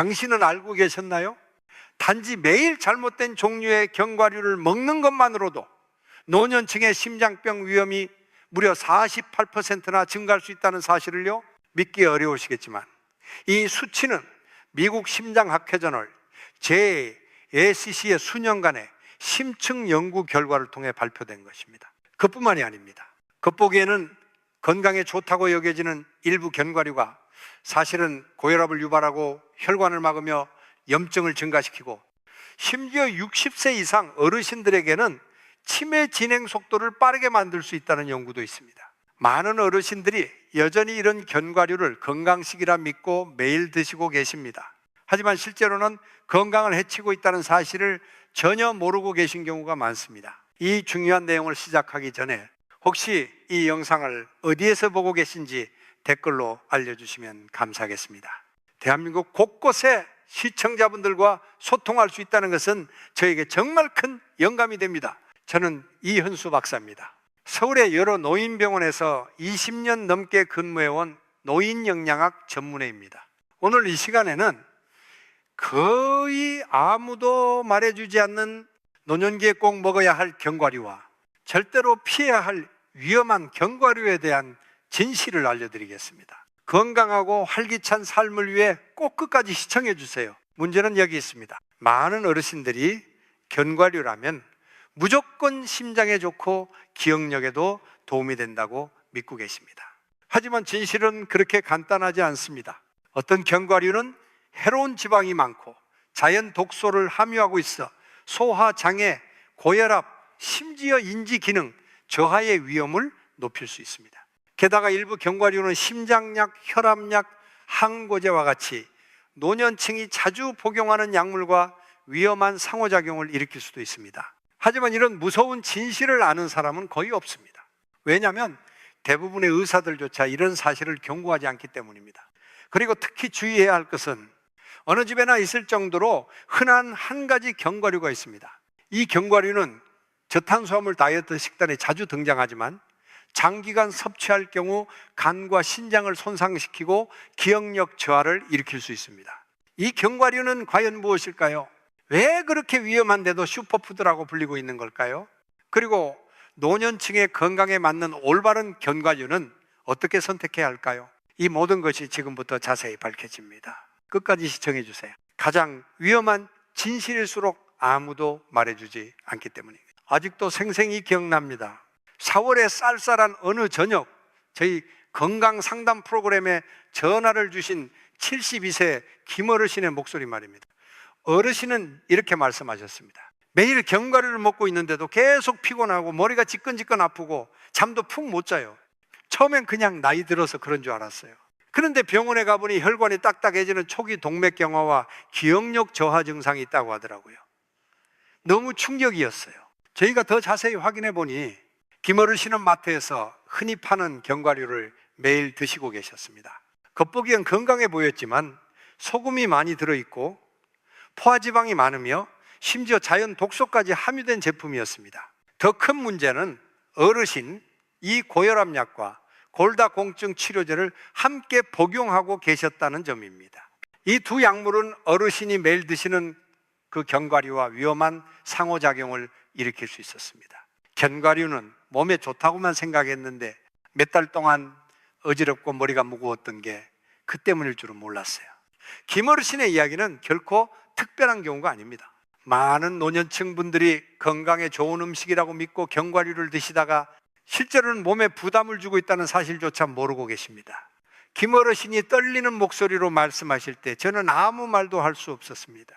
당신은 알고 계셨나요? 단지 매일 잘못된 종류의 견과류를 먹는 것만으로도 노년층의 심장병 위험이 무려 48%나 증가할 수 있다는 사실을요, 믿기 어려우시겠지만 이 수치는 미국 심장학회 저널 JACC의 수년간의 심층 연구 결과를 통해 발표된 것입니다. 그뿐만이 아닙니다. 겉보기에는 건강에 좋다고 여겨지는 일부 견과류가 사실은 고혈압을 유발하고 혈관을 막으며 염증을 증가시키고 심지어 60세 이상 어르신들에게는 치매 진행 속도를 빠르게 만들 수 있다는 연구도 있습니다. 많은 어르신들이 여전히 이런 견과류를 건강식이라 믿고 매일 드시고 계십니다. 하지만 실제로는 건강을 해치고 있다는 사실을 전혀 모르고 계신 경우가 많습니다. 이 중요한 내용을 시작하기 전에 혹시 이 영상을 어디에서 보고 계신지 댓글로 알려주시면 감사하겠습니다. 대한민국 곳곳에 시청자분들과 소통할 수 있다는 것은 저에게 정말 큰 영감이 됩니다. 저는 이현수 박사입니다. 서울의 여러 노인병원에서 20년 넘게 근무해온 노인영양학 전문의입니다. 오늘 이 시간에는 거의 아무도 말해주지 않는 노년기에 꼭 먹어야 할 견과류와 절대로 피해야 할 위험한 견과류에 대한 진실을 알려드리겠습니다. 건강하고 활기찬 삶을 위해 꼭 끝까지 시청해 주세요. 문제는 여기 있습니다. 많은 어르신들이 견과류라면 무조건 심장에 좋고 기억력에도 도움이 된다고 믿고 계십니다. 하지만 진실은 그렇게 간단하지 않습니다. 어떤 견과류는 해로운 지방이 많고 자연 독소를 함유하고 있어 소화 장애, 고혈압, 심지어 인지 기능 저하의 위험을 높일 수 있습니다. 게다가 일부 견과류는 심장약, 혈압약, 항고제와 같이 노년층이 자주 복용하는 약물과 위험한 상호작용을 일으킬 수도 있습니다. 하지만 이런 무서운 진실을 아는 사람은 거의 없습니다. 왜냐하면 대부분의 의사들조차 이런 사실을 경고하지 않기 때문입니다. 그리고 특히 주의해야 할 것은 어느 집에나 있을 정도로 흔한 한 가지 견과류가 있습니다. 이 견과류는 저탄수화물 다이어트 식단에 자주 등장하지만 장기간 섭취할 경우 간과 신장을 손상시키고 기억력 저하를 일으킬 수 있습니다. 이 견과류는 과연 무엇일까요? 왜 그렇게 위험한데도 슈퍼푸드라고 불리고 있는 걸까요? 그리고 노년층의 건강에 맞는 올바른 견과류는 어떻게 선택해야 할까요? 이 모든 것이 지금부터 자세히 밝혀집니다. 끝까지 시청해 주세요. 가장 위험한 진실일수록 아무도 말해주지 않기 때문입니다. 아직도 생생히 기억납니다. 4월의 쌀쌀한 어느 저녁, 저희 건강상담 프로그램에 전화를 주신 72세 김어르신의 목소리 말입니다. 어르신은 이렇게 말씀하셨습니다. 매일 견과류를 먹고 있는데도 계속 피곤하고 머리가 지끈지끈 아프고 잠도 푹 못 자요. 처음엔 그냥 나이 들어서 그런 줄 알았어요. 그런데 병원에 가보니 혈관이 딱딱해지는 초기 동맥경화와 기억력 저하 증상이 있다고 하더라고요. 너무 충격이었어요. 저희가 더 자세히 확인해 보니 김어르신은 마트에서 흔히 파는 견과류를 매일 드시고 계셨습니다. 겉보기엔 건강해 보였지만 소금이 많이 들어있고 포화지방이 많으며 심지어 자연 독소까지 함유된 제품이었습니다. 더 큰 문제는 어르신 이 고혈압약과 골다공증 치료제를 함께 복용하고 계셨다는 점입니다. 이 두 약물은 어르신이 매일 드시는 그 견과류와 위험한 상호작용을 일으킬 수 있었습니다. 견과류는 몸에 좋다고만 생각했는데 몇 달 동안 어지럽고 머리가 무거웠던 게 그 때문일 줄은 몰랐어요. 김어르신의 이야기는 결코 특별한 경우가 아닙니다. 많은 노년층 분들이 건강에 좋은 음식이라고 믿고 견과류를 드시다가 실제로는 몸에 부담을 주고 있다는 사실조차 모르고 계십니다. 김어르신이 떨리는 목소리로 말씀하실 때 저는 아무 말도 할 수 없었습니다.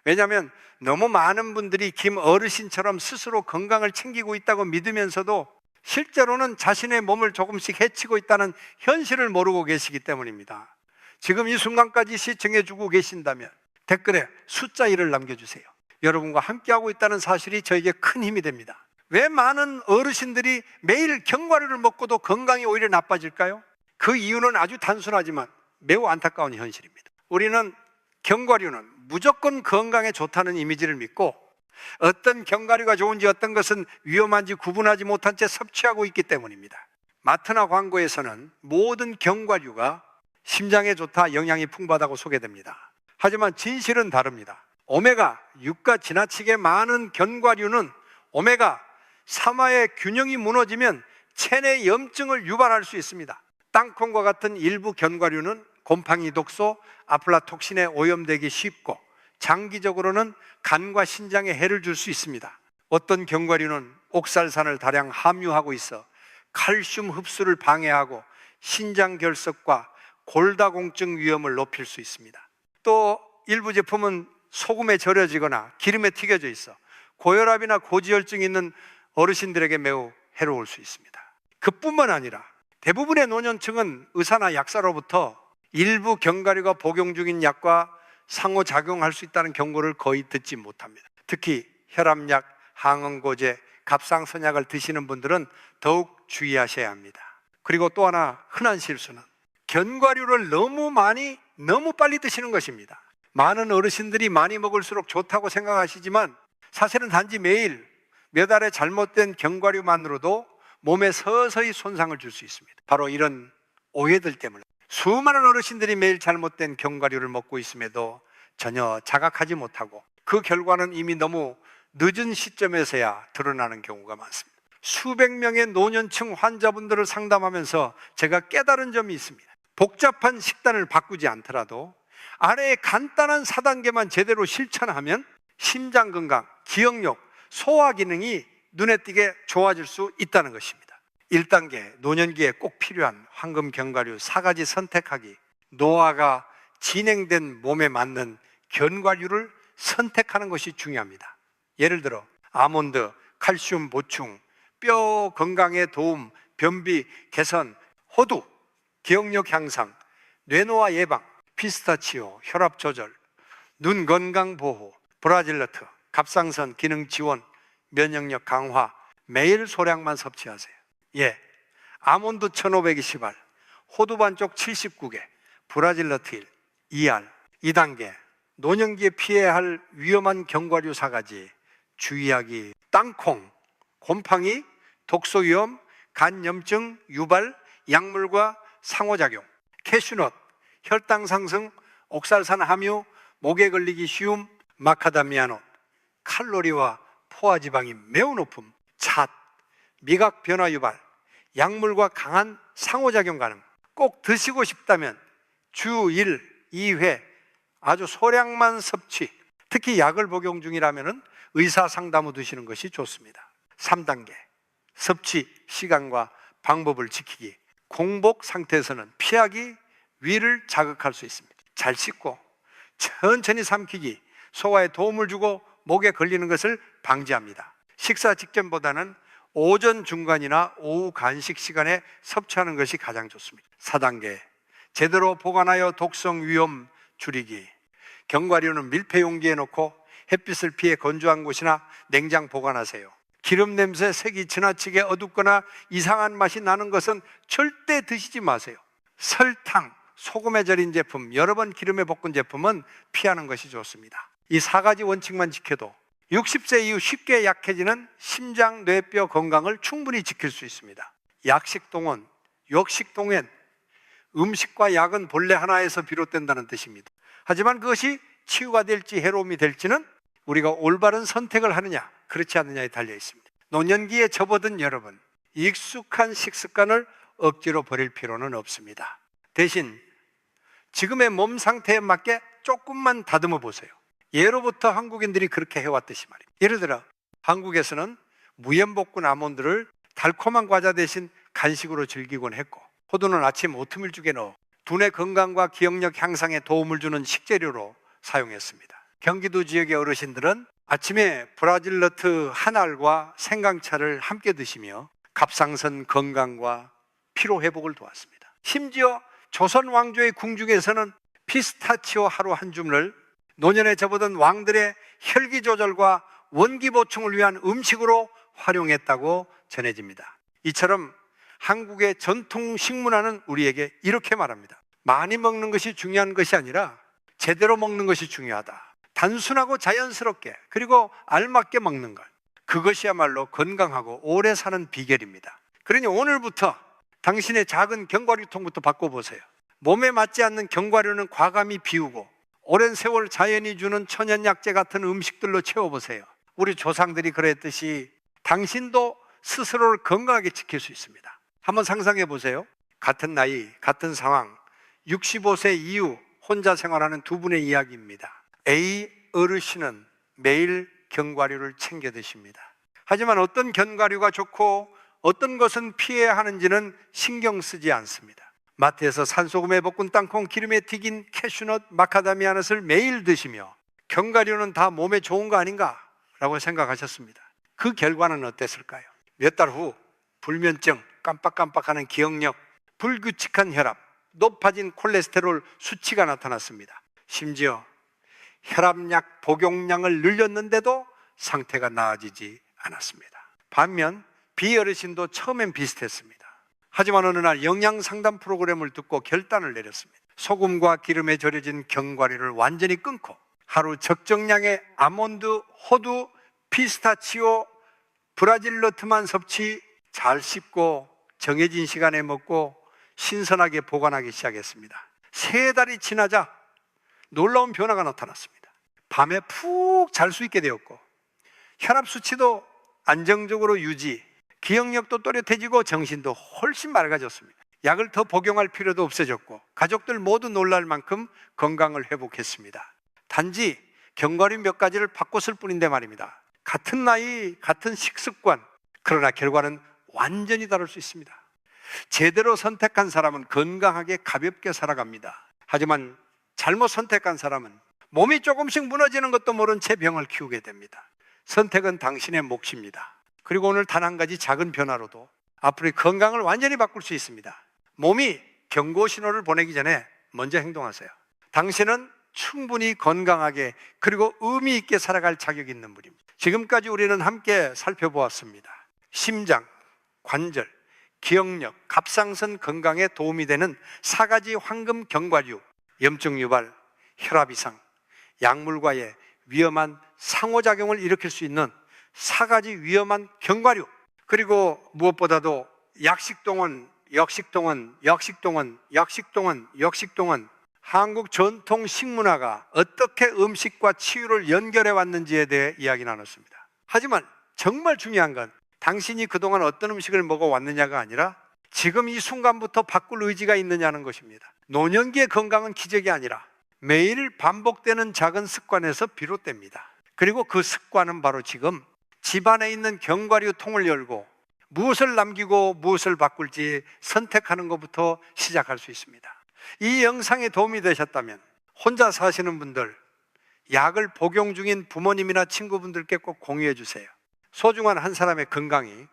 왜냐하면 너무 많은 분들이 김어르신처럼 스스로 건강을 챙기고 있다고 믿으면서도 실제로는 자신의 몸을 조금씩 해치고 있다는 현실을 모르고 계시기 때문입니다. 지금 이 순간까지 시청해 주고 계신다면 댓글에 숫자 1을 남겨주세요. 여러분과 함께하고 있다는 사실이 저에게 큰 힘이 됩니다. 왜 많은 어르신들이 매일 견과류를 먹고도 건강이 오히려 나빠질까요? 그 이유는 아주 단순하지만 매우 안타까운 현실입니다. 우리는 견과류는 무조건 건강에 좋다는 이미지를 믿고 어떤 견과류가 좋은지 어떤 것은 위험한지 구분하지 못한 채 섭취하고 있기 때문입니다. 마트나 광고에서는 모든 견과류가 심장에 좋다, 영양이 풍부하다고 소개됩니다. 하지만 진실은 다릅니다. 오메가 6가 지나치게 많은 견과류는 오메가 3화의 균형이 무너지면 체내 염증을 유발할 수 있습니다. 땅콩과 같은 일부 견과류는 곰팡이 독소, 아플라톡신에 오염되기 쉽고 장기적으로는 간과 신장에 해를 줄 수 있습니다. 어떤 견과류는 옥살산을 다량 함유하고 있어 칼슘 흡수를 방해하고 신장 결석과 골다공증 위험을 높일 수 있습니다. 또 일부 제품은 소금에 절여지거나 기름에 튀겨져 있어 고혈압이나 고지혈증이 있는 어르신들에게 매우 해로울 수 있습니다. 그뿐만 아니라 대부분의 노년층은 의사나 약사로부터 일부 견과류가 복용 중인 약과 상호작용할 수 있다는 경고를 거의 듣지 못합니다. 특히 혈압약, 항응고제, 갑상선약을 드시는 분들은 더욱 주의하셔야 합니다. 그리고 또 하나 흔한 실수는 견과류를 너무 빨리 드시는 것입니다. 많은 어르신들이 많이 먹을수록 좋다고 생각하시지만 사실은 단지 매일 몇 알의 잘못된 견과류만으로도 몸에 서서히 손상을 줄 수 있습니다. 바로 이런 오해들 때문에 수많은 어르신들이 매일 잘못된 견과류를 먹고 있음에도 전혀 자각하지 못하고 그 결과는 이미 너무 늦은 시점에서야 드러나는 경우가 많습니다. 수백 명의 노년층 환자분들을 상담하면서 제가 깨달은 점이 있습니다. 복잡한 식단을 바꾸지 않더라도 아래의 간단한 4단계만 제대로 실천하면 심장 건강, 기억력, 소화 기능이 눈에 띄게 좋아질 수 있다는 것입니다. 1단계, 노년기에 꼭 필요한 황금 견과류 4가지 선택하기. 노화가 진행된 몸에 맞는 견과류를 선택하는 것이 중요합니다. 예를 들어 아몬드, 칼슘 보충, 뼈 건강에 도움, 변비 개선, 호두, 기억력 향상, 뇌노화 예방, 피스타치오, 혈압 조절, 눈 건강 보호, 브라질너트, 갑상선 기능 지원, 면역력 강화. 매일 소량만 섭취하세요. 아몬드 1520알, 호두 반쪽 79개, 브라질너트 2알. 2단계, 노년기에 피해야 할 위험한 견과류 4가지. 주의하기. 땅콩, 곰팡이, 독소 위험, 간염증 유발, 약물과 상호작용. 캐슈넛, 혈당 상승, 옥살산 함유, 목에 걸리기 쉬움, 마카다미아노, 칼로리와 포화지방이 매우 높음. 잣, 미각 변화 유발, 약물과 강한 상호작용 가능. 꼭 드시고 싶다면 주 1, 2회 아주 소량만 섭취. 특히 약을 복용 중이라면 의사 상담 후 드시는 것이 좋습니다. 3단계, 섭취 시간과 방법을 지키기. 공복 상태에서는 피하기, 위를 자극할 수 있습니다. 잘 씻고 천천히 삼키기, 소화에 도움을 주고 목에 걸리는 것을 방지합니다. 식사 직전보다는 오전 중간이나 오후 간식 시간에 섭취하는 것이 가장 좋습니다. 4단계, 제대로 보관하여 독성 위험 줄이기. 견과류는 밀폐 용기에 넣고 햇빛을 피해 건조한 곳이나 냉장 보관하세요. 기름 냄새, 색이 지나치게 어둡거나 이상한 맛이 나는 것은 절대 드시지 마세요. 설탕, 소금에 절인 제품, 여러 번 기름에 볶은 제품은 피하는 것이 좋습니다. 이 4가지 원칙만 지켜도 60세 이후 쉽게 약해지는 심장, 뇌뼈 건강을 충분히 지킬 수 있습니다. 약식동원, 욕식동엔, 음식과 약은 본래 하나에서 비롯된다는 뜻입니다. 하지만 그것이 치유가 될지 해로움이 될지는 우리가 올바른 선택을 하느냐 그렇지 않느냐에 달려 있습니다. 노년기에 접어든 여러분, 익숙한 식습관을 억지로 버릴 필요는 없습니다. 대신 지금의 몸 상태에 맞게 조금만 다듬어 보세요. 예로부터 한국인들이 그렇게 해왔듯이 말입니다. 예를 들어 한국에서는 무염복분 아몬드를 달콤한 과자 대신 간식으로 즐기곤 했고, 호두는 아침 오트밀죽에 넣어 두뇌 건강과 기억력 향상에 도움을 주는 식재료로 사용했습니다. 경기도 지역의 어르신들은 아침에 브라질너트 한 알과 생강차를 함께 드시며 갑상선 건강과 피로 회복을 도왔습니다. 심지어 조선 왕조의 궁중에서는 피스타치오 하루 한 줌을 노년에 접어든 왕들의 혈기 조절과 원기 보충을 위한 음식으로 활용했다고 전해집니다. 이처럼 한국의 전통 식문화는 우리에게 이렇게 말합니다. 많이 먹는 것이 중요한 것이 아니라 제대로 먹는 것이 중요하다. 단순하고 자연스럽게, 그리고 알맞게 먹는 것, 그것이야말로 건강하고 오래 사는 비결입니다. 그러니 오늘부터 당신의 작은 견과류통부터 바꿔보세요. 몸에 맞지 않는 견과류는 과감히 비우고 오랜 세월 자연이 주는 천연약재 같은 음식들로 채워보세요. 우리 조상들이 그랬듯이 당신도 스스로를 건강하게 지킬 수 있습니다. 한번 상상해 보세요. 같은 나이, 같은 상황, 65세 이후 혼자 생활하는 두 분의 이야기입니다. A 어르신은 매일 견과류를 챙겨 드십니다. 하지만 어떤 견과류가 좋고 어떤 것은 피해야 하는지는 신경 쓰지 않습니다. 마트에서 산소금에 볶은 땅콩, 기름에 튀긴 캐슈넛, 마카다미아넛을 매일 드시며 견과류는 다 몸에 좋은 거 아닌가? 라고 생각하셨습니다. 그 결과는 어땠을까요? 몇 달 후 불면증, 깜빡깜빡하는 기억력, 불규칙한 혈압, 높아진 콜레스테롤 수치가 나타났습니다. 심지어 혈압약 복용량을 늘렸는데도 상태가 나아지지 않았습니다. 반면 B 어르신도 처음엔 비슷했습니다. 하지만 어느 날 영양상담 프로그램을 듣고 결단을 내렸습니다. 소금과 기름에 절여진 견과류를 완전히 끊고 하루 적정량의 아몬드, 호두, 피스타치오, 브라질 너트만 섭취, 잘 씹고 정해진 시간에 먹고 신선하게 보관하기 시작했습니다. 3달이 지나자 놀라운 변화가 나타났습니다. 밤에 푹 잘 수 있게 되었고 혈압 수치도 안정적으로 유지, 기억력도 또렷해지고 정신도 훨씬 맑아졌습니다. 약을 더 복용할 필요도 없어졌고 가족들 모두 놀랄 만큼 건강을 회복했습니다. 단지 견과류 몇 가지를 바꿨을 뿐인데 말입니다. 같은 나이, 같은 식습관, 그러나 결과는 완전히 다를 수 있습니다. 제대로 선택한 사람은 건강하게 가볍게 살아갑니다. 하지만 잘못 선택한 사람은 몸이 조금씩 무너지는 것도 모른 채 병을 키우게 됩니다. 선택은 당신의 몫입니다. 그리고 오늘 단 한 가지 작은 변화로도 앞으로의 건강을 완전히 바꿀 수 있습니다. 몸이 경고 신호를 보내기 전에 먼저 행동하세요. 당신은 충분히 건강하게 그리고 의미 있게 살아갈 자격이 있는 분입니다. 지금까지 우리는 함께 살펴보았습니다. 심장, 관절, 기억력, 갑상선 건강에 도움이 되는 4가지 황금 견과류, 염증 유발, 혈압 이상, 약물과의 위험한 상호작용을 일으킬 수 있는 4가지 위험한 견과류, 그리고 무엇보다도 약식동원, 한국 전통 식문화가 어떻게 음식과 치유를 연결해 왔는지에 대해 이야기 나눴습니다. 하지만 정말 중요한 건 당신이 그동안 어떤 음식을 먹어왔느냐가 아니라 지금 이 순간부터 바꿀 의지가 있느냐는 것입니다. 노년기의 건강은 기적이 아니라 매일 반복되는 작은 습관에서 비롯됩니다. 그리고 그 습관은 바로 지금 집안에 있는 견과류 통을 열고 무엇을 남기고 무엇을 바꿀지 선택하는 것부터 시작할 수 있습니다. 이 영상에 도움이 되셨다면 혼자 사시는 분들, 약을 복용 중인 부모님이나 친구분들께 꼭 공유해 주세요. 소중한 한 사람의 건강이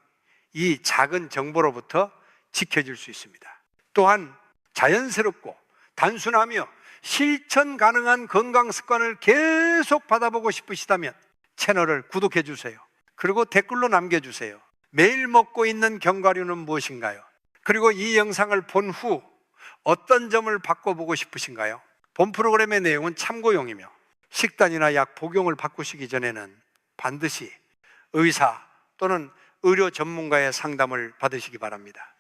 이 작은 정보로부터 지켜질 수 있습니다. 또한 자연스럽고 단순하며 실천 가능한 건강 습관을 계속 받아보고 싶으시다면 채널을 구독해 주세요. 그리고 댓글로 남겨주세요. 매일 먹고 있는 견과류는 무엇인가요? 그리고 이 영상을 본 후 어떤 점을 바꿔보고 싶으신가요? 본 프로그램의 내용은 참고용이며 식단이나 약 복용을 바꾸시기 전에는 반드시 의사 또는 의료 전문가의 상담을 받으시기 바랍니다.